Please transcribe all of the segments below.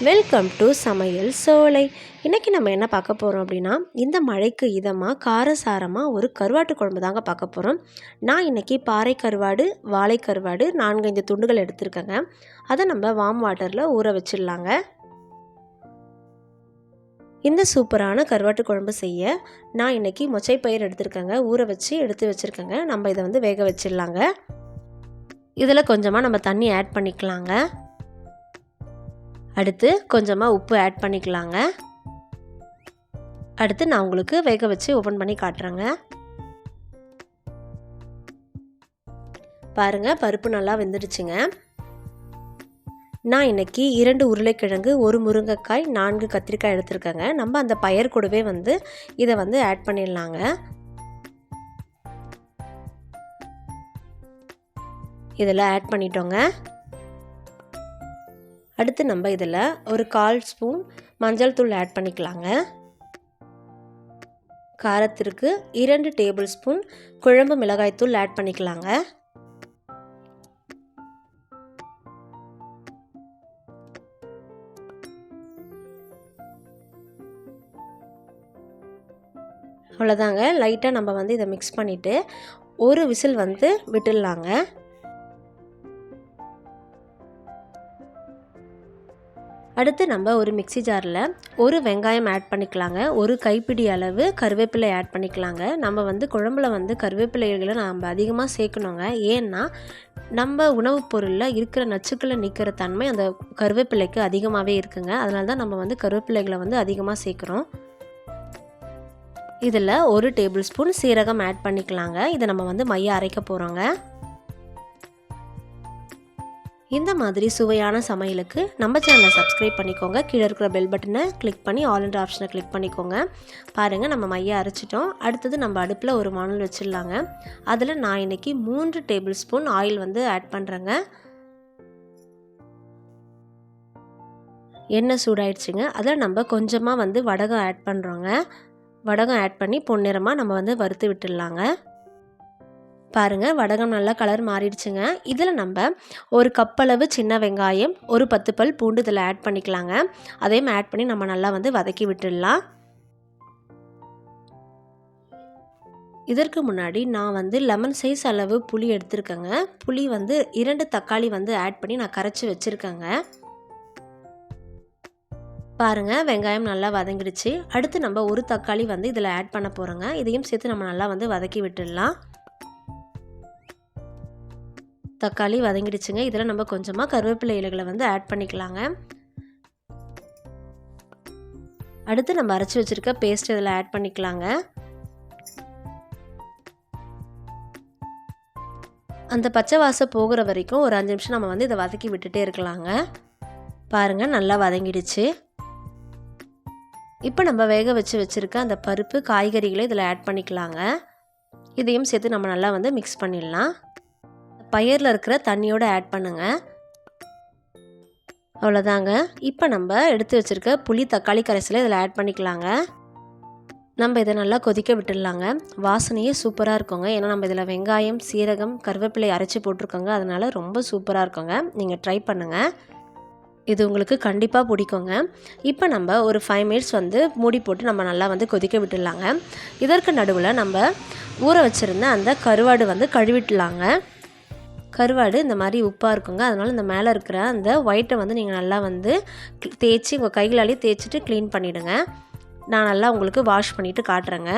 Welcome to சமையல் சோலை. இன்றைக்கி நம்ம என்ன பார்க்க போகிறோம் அப்படின்னா, இந்த மழைக்கு இதமாக காரசாரமாக ஒரு கருவாட்டு குழம்பு தாங்க பார்க்க போகிறோம். நான் இன்றைக்கி பாறை கருவாடு, வாழை கருவாடு 4-5 துண்டுகள் எடுத்துருக்கேங்க. அதை நம்ம வார்ம் வாட்டரில் ஊற வச்சிடலாங்க. இந்த சூப்பரான கருவாட்டு குழம்பு செய்ய நான் இன்றைக்கி மொச்சைப்பயிர் எடுத்துருக்கேங்க. ஊற வச்சு எடுத்து வச்சுருக்கேங்க. நம்ம இதை வேக வச்சிடலாங்க. இதில் கொஞ்சமாக நம்ம தண்ணி ஆட் பண்ணிக்கலாங்க. அடுத்து கொஞ்சமாக உப்பு ஆட் பண்ணிக்கலாங்க. அடுத்து நான் உங்களுக்கு வேக வச்சு ஓப்பன் பண்ணி காட்டுறேங்க. பாருங்கள், பருப்பு நல்லா வெந்துடுச்சுங்க. நான் இன்றைக்கி 2 உருளைக்கிழங்கு, 1 முருங்கைக்காய், 4 கத்திரிக்காய் எடுத்துருக்கேங்க. நம்ம அந்த பயர் கூடவே இதை ஆட் பண்ணிடலாங்க. இதில் ஆட் பண்ணிட்டோங்க. அடுத்து நம்ம இதில் ஒரு 1/4 ஸ்பூன் மஞ்சள் தூள் ஆட் பண்ணிக்கலாங்க. காரத்திற்கு 2 டேபிள் ஸ்பூன் குழம்பு மிளகாய் தூள் ஆட் பண்ணிக்கலாங்க. அவ்வளோதாங்க. லைட்டாக நம்ம இதை மிக்ஸ் பண்ணிவிட்டு ஒரு விசில் விட்டுடலாங்க. அடுத்து நம்ம ஒரு மிக்ஸி ஜாரில் ஒரு வெங்காயம் ஆட் பண்ணிக்கலாங்க. ஒரு கைப்பிடி அளவு கருவேப்பிலை ஆட் பண்ணிக்கலாங்க. நம்ம குழம்புல கருவேப்பிலைகளை நம்ம அதிகமாக சேர்க்கணுங்க. ஏன்னா நம்ம உணவுப் பொருளில் இருக்கிற நச்சுக்களை நீக்கிற தன்மை அந்த கருவேப்பிலைக்கு அதிகமாகவே இருக்குங்க. அதனால தான் நம்ம கருவேப்பிலைகளை அதிகமாக சேர்க்குறோம். இதில் 1 டேபிள் ஸ்பூன் சீரகம் ஆட் பண்ணிக்கலாங்க. இதை நம்ம மைய அரைக்க போகிறோங்க. இந்த மாதிரி சுவையான சமையலுக்கு நம்ம சேனலை சப்ஸ்கிரைப் பண்ணிக்கோங்க. கீழே இருக்கிற பெல் பட்டனை கிளிக் பண்ணி ஆல் என்ற ஆப்ஷனை கிளிக் பண்ணிக்கோங்க. பாருங்கள், நம்ம மைய அரைச்சிட்டோம். அடுத்தது நம்ம அடுப்பில் ஒரு வானல் வச்சிடலாங்க. அதில் நான் இன்றைக்கி 3 டேபிள் ஸ்பூன் ஆயில் ஆட் பண்ணுறேங்க. எண்ணெய் சூடாயிடுச்சுங்க. அதில் நம்ம கொஞ்சமாக வடகம் ஆட் பண்ணுறோங்க. வடகம் ஆட் பண்ணி பொன்னிறமாக நம்ம வறுத்து விட்டுடலாங்க. பாருங்கள், வடகம் நல்லா கலர் மாறிடுச்சுங்க. இதில் நம்ம ஒரு கப்பளவு சின்ன வெங்காயம், ஒரு 10 பல் பூண்டு இதில் ஆட் பண்ணிக்கலாங்க. அதையும் ஆட் பண்ணி நம்ம நல்லா வதக்கி விட்டுடலாம். இதற்கு முன்னாடி நான் லெமன் சைஸ் அளவு புளி எடுத்துருக்கேங்க. புளி 2 தக்காளி ஆட் பண்ணி நான் கரைச்சி வச்சுருக்கேங்க. பாருங்கள், வெங்காயம் நல்லா வதங்கிடுச்சு. அடுத்து நம்ம ஒரு தக்காளி இதில் ஆட் பண்ண போகிறோங்க. இதையும் சேர்த்து நம்ம நல்லா வதக்கி விட்டுடலாம். தக்காளி வதங்கிடுச்சுங்க. இதில் நம்ம கொஞ்சமாக கருவேப்பிலை இலைகளை ஆட் பண்ணிக்கலாங்க. அடுத்து நம்ம அரைச்சி வச்சுருக்க பேஸ்ட் இதில் ஆட் பண்ணிக்கலாங்க. அந்த பச்சை வாசம் போகிற வரைக்கும் ஒரு 5 நிமிஷம் நம்ம இதை வதக்கி விட்டுட்டே இருக்கலாங்க. பாருங்கள், நல்லா வதங்கிடுச்சு. இப்போ நம்ம வேக வச்சுருக்க அந்த பருப்பு காய்கறிகளை இதில் ஆட் பண்ணிக்கலாங்க. இதையும் சேர்த்து நம்ம நல்லா மிக்ஸ் பண்ணிடலாம். பயரில் இருக்கிற தண்ணியோடு ஆட் பண்ணுங்க. அவ்வளோதாங்க. இப்போ நம்ம எடுத்து வச்சுருக்க புளி தக்காளி கரைசலை இதில் ஆட் பண்ணிக்கலாங்க. நம்ம இதை நல்லா கொதிக்க விட்டுடலாங்க. வாசனையே சூப்பராக இருக்குங்க. ஏன்னா நம்ம இதில் வெங்காயம், சீரகம், கருவேப்பிலை அரைச்சி போட்டிருக்கோங்க. அதனால் ரொம்ப சூப்பராக இருக்குங்க. நீங்கள் ட்ரை பண்ணுங்கள். இது உங்களுக்கு கண்டிப்பாக பிடிக்குங்க. இப்போ நம்ம ஒரு 5 மினிட்ஸ் மூடி போட்டு நம்ம நல்லா கொதிக்க விட்டுடலாங்க. இதற்கு நடுவில் நம்ம ஊற வச்சுருந்த அந்த கருவாடு கழுவிடலாங்க. கருவாடு இந்த மாதிரி உப்பாக இருக்குங்க. அதனால் இந்த மேலே இருக்கிற அந்த ஒயிட்டை நீங்கள் நல்லா தேய்ச்சி உங்கள் கைகளாலேயே தேய்ச்சிட்டு க்ளீன் பண்ணிவிடுங்க. நான் நல்லா உங்களுக்கு வாஷ் பண்ணிவிட்டு காட்டுறேங்க.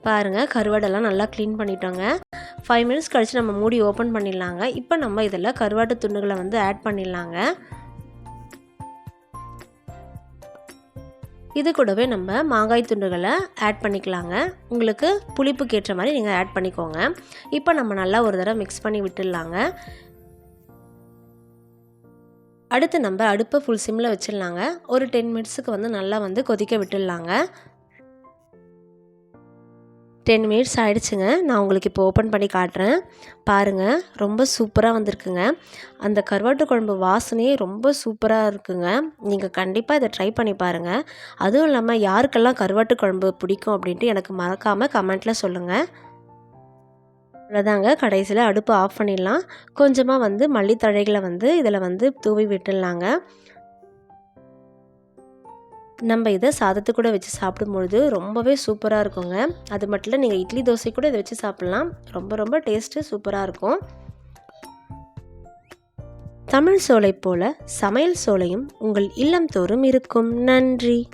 பாருங்கள், கருவாடெல்லாம் நல்லா க்ளீன் பண்ணிட்டோங்க. 5 மினிட்ஸ் கழித்து நம்ம மூடி ஓப்பன் பண்ணிடலாங்க. இப்போ நம்ம இதில் கருவாட்டு துண்டுகளை ஆட் பண்ணிடலாங்க. இது கூடவே நம்ம மாங்காய் துண்டுகளை ஆட் பண்ணிக்கலாங்க. உங்களுக்கு புளிப்புக்கு ஏற்ற மாதிரி நீங்கள் ஆட் பண்ணிக்கோங்க. இப்போ நம்ம நல்லா ஒரு தடவை மிக்ஸ் பண்ணி விட்டுடலாங்க. அடுத்து நம்ம அடுப்பை ஃபுல் சிம்மில் வச்சிடலாங்க. ஒரு 10 மினிட்ஸுக்கு நல்லா கொதிக்க விட்டுடலாங்க. 10 மினிட்ஸ் ஆகிடுச்சுங்க. நான் உங்களுக்கு இப்போ ஓப்பன் பண்ணி காட்டுறேன். பாருங்கள், ரொம்ப சூப்பராக வந்திருக்குங்க. அந்த கருவாட்டு குழம்பு வாசனையே ரொம்ப சூப்பராக இருக்குங்க. நீங்கள் கண்டிப்பாக இதை ட்ரை பண்ணி பாருங்கள். அதுவும் இல்லாமல் யாருக்கெல்லாம் கருவாட்டு குழம்பு பிடிக்கும் அப்படின்ட்டு எனக்கு மறக்காமல் கமெண்ட்டில் சொல்லுங்கள். அவ்வளோதாங்க. கடைசியில் அடுப்பு ஆஃப் பண்ணிடலாம். கொஞ்சமாக மல்லித்தழைகளை இதில் தூவி விட்டுடலாங்க. நம்ம இதை சாதத்து கூட வச்சு சாப்பிடும்பொழுது ரொம்பவே சூப்பராக இருக்குங்க. அது மட்டும் இல்லை, நீங்கள் இட்லி தோசை கூட இதை வச்சு சாப்பிட்லாம். ரொம்ப ரொம்ப டேஸ்ட்டு சூப்பராக இருக்கும். தமிழ் சோலை போல சமையல் சோலையும் உங்கள் இல்லம் தோறும் இருக்கும். நன்றி.